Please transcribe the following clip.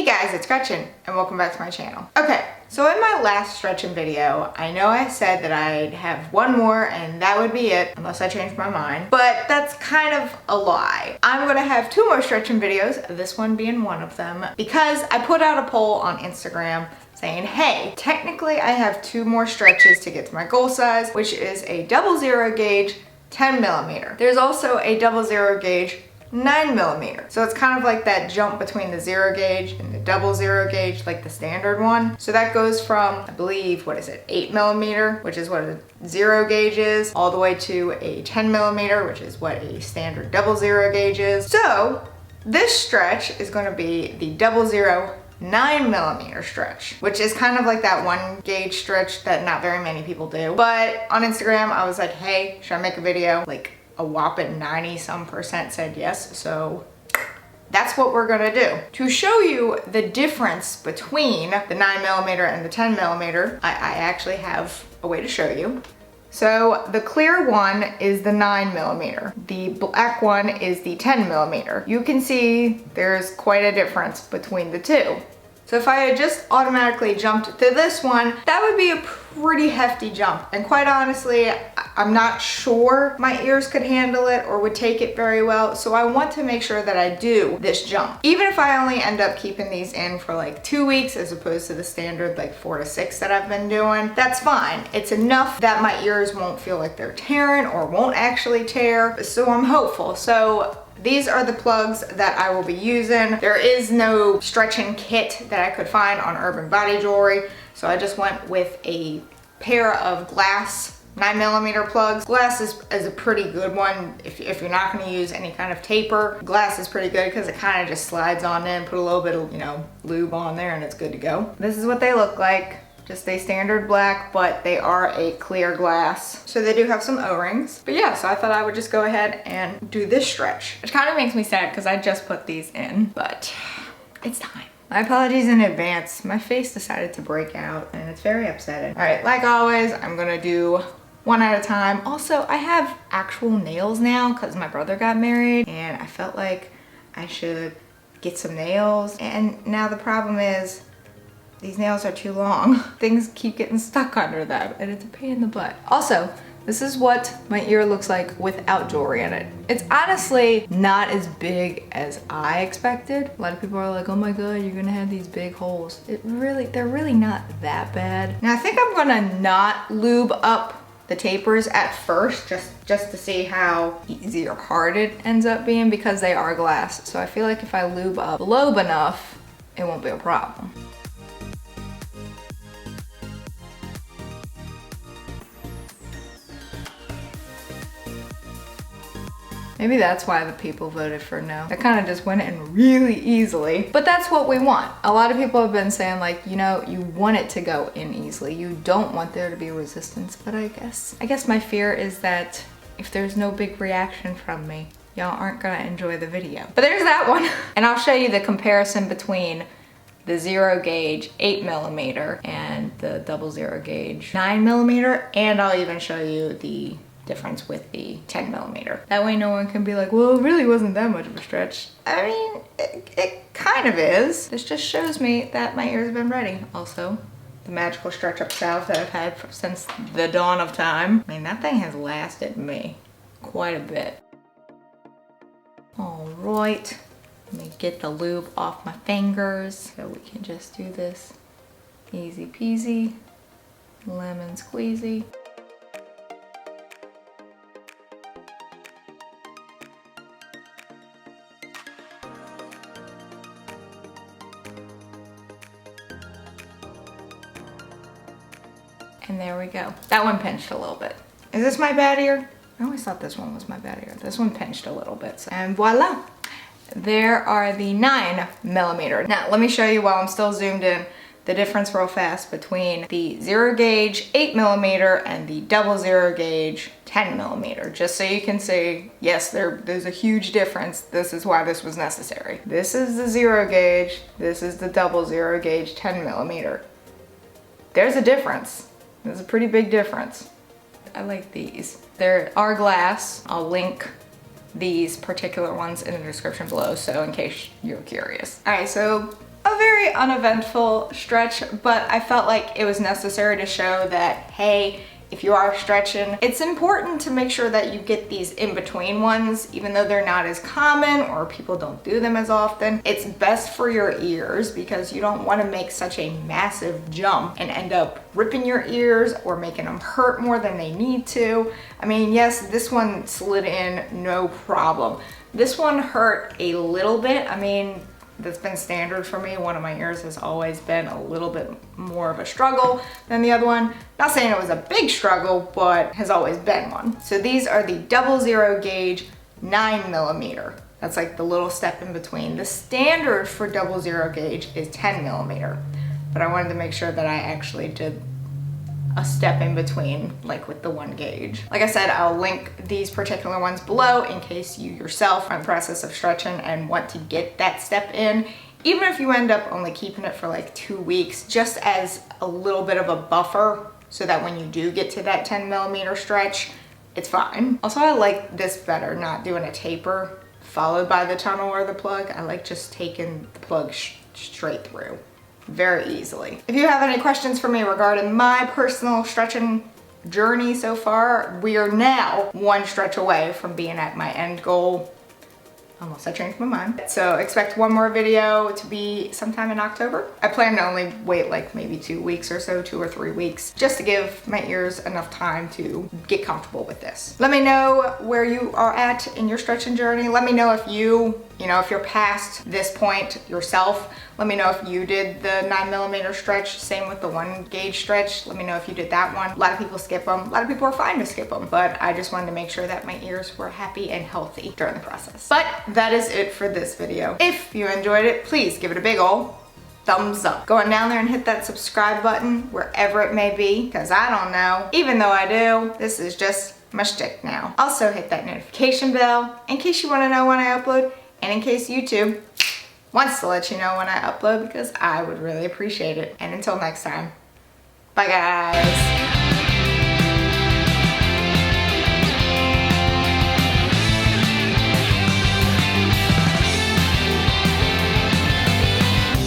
guys, it's Gretchen and welcome back to my channel. Okay, so in my last stretching video, I know I said that I'd have one more and that would be it unless I changed my mind, but that's kind of a lie. I'm gonna have two more stretching videos, this one being one of them, because I put out a poll on Instagram saying, hey, technically I have two more stretches to get to my goal size, which is a 00 gauge 10mm. There's also a 00 gauge 9mm. So it's kind of like that jump between the 0 gauge and the 00 gauge, like the standard one. So that goes from, I believe, what is it, 8mm, which is what a 0 gauge is, all the way to a 10mm, which is what a standard 00 gauge is. So this stretch is going to be the 00 9mm stretch, which is kind of like that 1 gauge stretch that not very many people do. But on Instagram, I was like, hey, should I make a video? Like a whopping 90-some% said yes, so that's what we're gonna do. To show you the difference between the 9mm and the 10mm, I actually have a way to show you. So the clear one is the 9mm. The black one is the 10mm. You can see there's quite a difference between the two. So if I had just automatically jumped to this one, that would be a pretty hefty jump. And quite honestly, I'm not sure my ears could handle it or would take it very well. So I want to make sure that I do this jump. Even if I only end up keeping these in for like 2 weeks as opposed to the standard like 4 to 6 that I've been doing, that's fine. It's enough that my ears won't feel like they're tearing or won't actually tear. So I'm hopeful. So these are the plugs that I will be using. There is no stretching kit that I could find on Urban Body Jewelry, so I just went with a pair of glass 9mm plugs. Glass is a pretty good one if you're not going to use any kind of taper. Glass is pretty good because it kind of just slides on in, put a little bit of, lube on there and it's good to go. This is what they look like. Just a standard black, but they are a clear glass. So they do have some O-rings. But yeah, so I thought I would just go ahead and do this stretch. Which kind of makes me sad because I just put these in, but it's time. My apologies in advance. My face decided to break out and it's very upsetting. All right, like always, I'm gonna do one at a time. Also, I have actual nails now because my brother got married and I felt like I should get some nails. And now the problem is, these nails are too long. Things keep getting stuck under them and it's a pain in the butt. Also, this is what my ear looks like without jewelry in it. It's honestly not as big as I expected. A lot of people are like, oh my God, you're gonna have these big holes. They're really not that bad. Now I think I'm gonna not lube up the tapers at first, just to see how easy or hard it ends up being because they are glass. So I feel like if I lube up the lobe enough, it won't be a problem. Maybe that's why the people voted for no. That kind of just went in really easily. But that's what we want. A lot of people have been saying like, you want it to go in easily. You don't want there to be resistance. But I guess my fear is that if there's no big reaction from me, y'all aren't gonna enjoy the video. But there's that one. And I'll show you the comparison between the 0 gauge 8mm and the 00 gauge 9mm. And I'll even show you the difference with the 10mm. That way no one can be like, well, it really wasn't that much of a stretch. I mean, it kind of is. This just shows me that my ears have been ready. Also, the magical stretch up salve that I've had since the dawn of time. I mean, that thing has lasted me quite a bit. All right, let me get the lube off my fingers so we can just do this easy peasy, lemon squeezy. And there we go. That one pinched a little bit. Is this my bad ear? I always thought this one was my bad ear. This one pinched a little bit. So. And voila. There are the 9mm. Now, let me show you while I'm still zoomed in the difference real fast between the 0 gauge 8mm and the 00 gauge 10mm. Just so you can see, yes, there's a huge difference. This is why this was necessary. This is the 0 gauge. This is the 00 gauge 10mm. There's a difference. There's a pretty big difference. I like these. They are glass. I'll link these particular ones in the description below, so in case you're curious. All right, so a very uneventful stretch, but I felt like it was necessary to show that, hey, if you are stretching, it's important to make sure that you get these in-between ones, even though they're not as common or people don't do them as often. It's best for your ears because you don't want to make such a massive jump and end up ripping your ears or making them hurt more than they need to. I mean, yes, this one slid in no problem. This one hurt a little bit. I mean, that's been standard for me. One of my ears has always been a little bit more of a struggle than the other one. Not saying it was a big struggle, but has always been one. So these are the 00 gauge 9mm. That's like the little step in between. The standard for 00 gauge is 10mm, but I wanted to make sure that I actually did a step in between, like with the 1 gauge. Like I said, I'll link these particular ones below in case you yourself are in the process of stretching and want to get that step in. Even if you end up only keeping it for like 2 weeks, just as a little bit of a buffer so that when you do get to that 10mm stretch, it's fine. Also, I like this better, not doing a taper followed by the tunnel or the plug. I like just taking the plug straight through very easily. If you have any questions for me regarding my personal stretching journey so far, we are now 1 stretch away from being at my end goal. Almost, I changed my mind. So expect one more video to be sometime in October. I plan to only wait like maybe 2 weeks or so, 2 or 3 weeks, just to give my ears enough time to get comfortable with this. Let me know where you are at in your stretching journey. Let me know if if you're past this point yourself. Let me know if you did the 9mm stretch, same with the 1 gauge stretch. Let me know if you did that one. A lot of people skip them. A lot of people are fine to skip them, but I just wanted to make sure that my ears were happy and healthy during the process. But that is it for this video. If you enjoyed it, please give it a big ol' thumbs up. Go on down there and hit that subscribe button wherever it may be, because I don't know. Even though I do, this is just my shtick now. Also hit that notification bell in case you want to know when I upload, and in case YouTube wants to let you know when I upload, because I would really appreciate it. And until next time, bye guys.